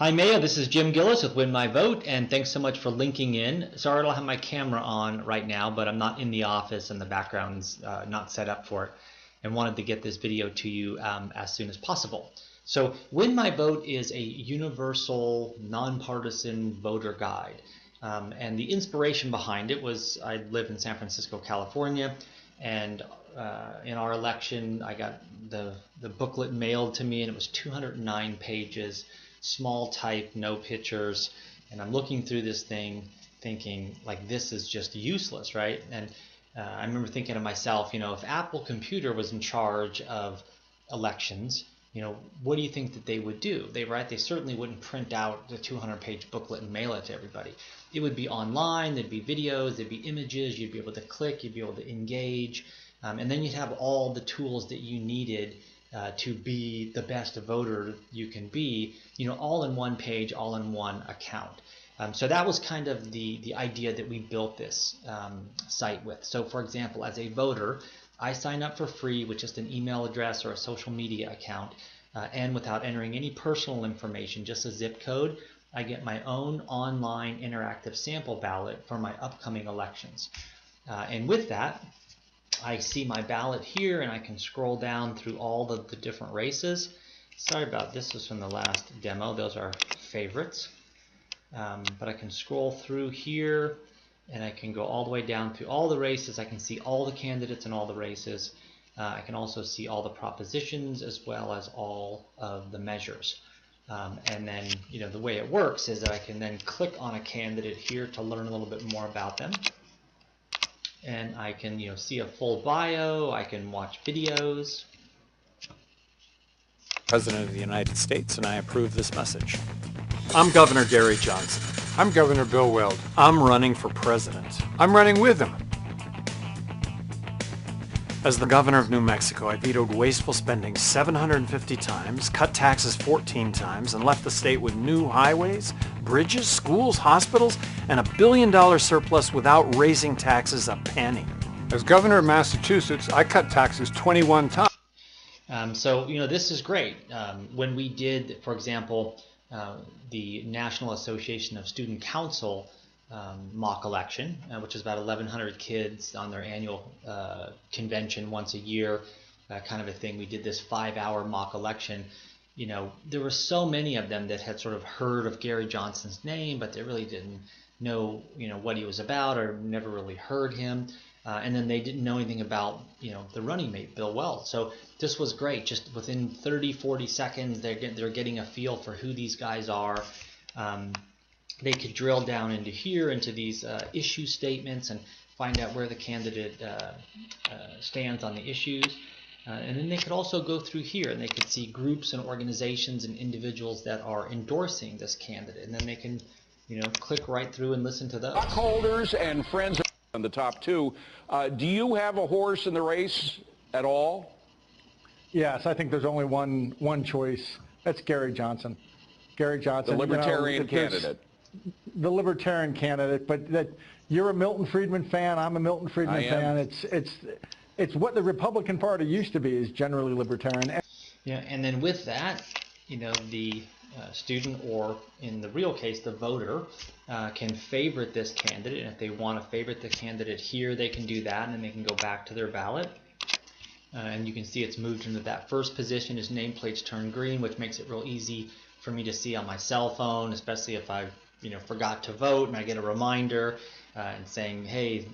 Hi Mayo, this is Jim Gillis with Win My Vote, and thanks so much for linking in. Sorry I don't have my camera on right now, but I'm not in the office and the background's not set up for it, and wanted to get this video to you as soon as possible. So Win My Vote is a universal, nonpartisan voter guide, and the inspiration behind it was I live in San Francisco, California, and in our election I got the booklet mailed to me, and it was 209 pages. Small type, no pictures, and I'm looking through this thing thinking like this is just useless, right? And I remember thinking to myself, if Apple Computer was in charge of elections, what do you think that they would do? They certainly wouldn't print out the 200-page booklet and mail it to everybody. It would be online, there'd be videos, there'd be images, you'd be able to click, you'd be able to engage, and then you'd have all the tools that you needed to be the best voter you can be, all in one page, all in one account. So that was kind of the idea that we built this site with. So for example, as a voter, I sign up for free with just an email address or a social media account, and without entering any personal information, just a zip code, I get my own online interactive sample ballot for my upcoming elections. And with that, I see my ballot here, and I can scroll down through all the different races. Sorry about this, was from the last demo. Those are favorites. But I can scroll through here, and I can go all the way down through all the races. I can see all the candidates in all the races. I can also see all the propositions as well as all of the measures. And then, the way it works is that I can then click on a candidate here to learn a little bit more about them. And I can see a full bio, I can watch videos. President of the United States, and I approve this message. I'm Governor Gary Johnson. I'm Governor Bill Weld. I'm running for president. I'm running with him. As the governor of New Mexico, I vetoed wasteful spending 750 times, cut taxes 14 times, and left the state with new highways, bridges, schools, hospitals, and $1 billion surplus without raising taxes a penny. As governor of Massachusetts, I cut taxes 21 times. So this is great. When we did, for example, the National Association of Student Council mock election, which is about 1,100 kids on their annual convention once a year, kind of a thing. We did this 5-hour mock election. There were so many of them that had sort of heard of Gary Johnson's name, but they really didn't know, what he was about, or never really heard him. And then they didn't know anything about, the running mate, Bill Weld. So this was great. Just within 30, 40 seconds, they're getting a feel for who these guys are. They could drill down into here, into these issue statements, and find out where the candidate stands on the issues. And then they could also go through here, and they could see groups and organizations and individuals that are endorsing this candidate. And then they can, click right through and listen to those. Stockholders and friends on the top two. Do you have a horse in the race at all? Yes, I think there's only one choice. That's Gary Johnson. Gary Johnson. The Libertarian candidate. The Libertarian candidate, but that you're a Milton Friedman fan, I'm a Milton Friedman fan. It's what the Republican Party used to be, is generally libertarian. Yeah, and then with that, the student, or in the real case, the voter, can favorite this candidate. And if they want to favorite the candidate here, they can do that, and then they can go back to their ballot. And you can see it's moved into that first position. His nameplate's turned green, which makes it real easy for me to see on my cell phone, especially if I forgot to vote and I get a reminder and saying, hey,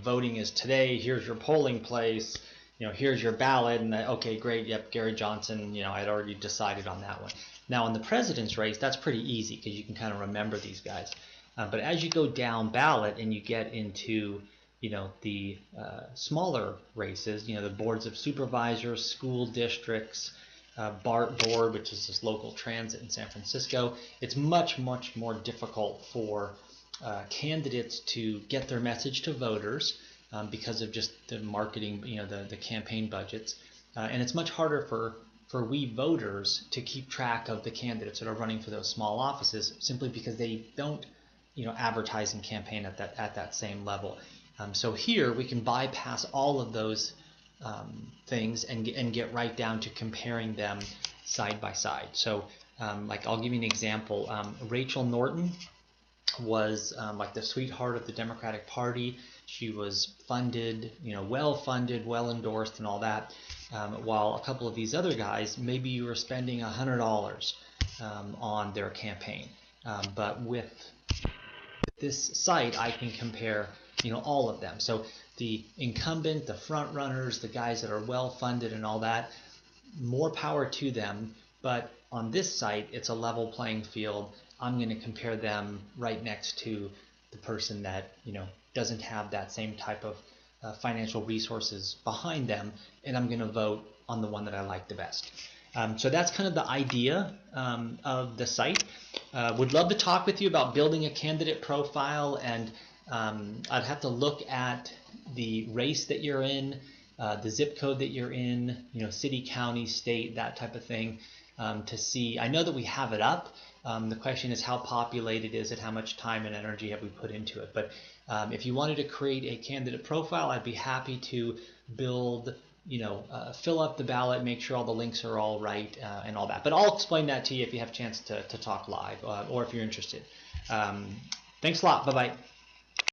voting is today, here's your polling place, here's your ballot, and okay, great, yep, Gary Johnson, I'd already decided on that one. Now in the president's race, that's pretty easy because you can kind of remember these guys. But as you go down ballot and you get into the smaller races, the boards of supervisors, school districts, BART board, which is this local transit in San Francisco, it's much, much more difficult for candidates to get their message to voters because of just the marketing, the campaign budgets. And it's much harder for we voters to keep track of the candidates that are running for those small offices, simply because they don't advertise and campaign at that same level. So here we can bypass all of those things and get right down to comparing them side by side. So Like I'll give you an example. Rachel Norton was like the sweetheart of the Democratic Party. She was funded, well funded, well endorsed, and all that. While a couple of these other guys, maybe you were spending $100 on their campaign. But with this site, I can compare, all of them. So the incumbent, the front runners, the guys that are well funded, and all that, more power to them. But on this site, it's a level playing field. I'm going to compare them right next to the person that doesn't have that same type of financial resources behind them, and I'm going to vote on the one that I like the best. So that's kind of the idea of the site. Would love to talk with you about building a candidate profile, and I'd have to look at the race that you're in, the zip code that you're in, city, county, state, that type of thing, to see. I know that we have it up. The question is, how populated is it? How much time and energy have we put into it? But if you wanted to create a candidate profile, I'd be happy to build, fill up the ballot, make sure all the links are all right, and all that. But I'll explain that to you if you have a chance to talk live, or if you're interested. Thanks a lot. Bye-bye.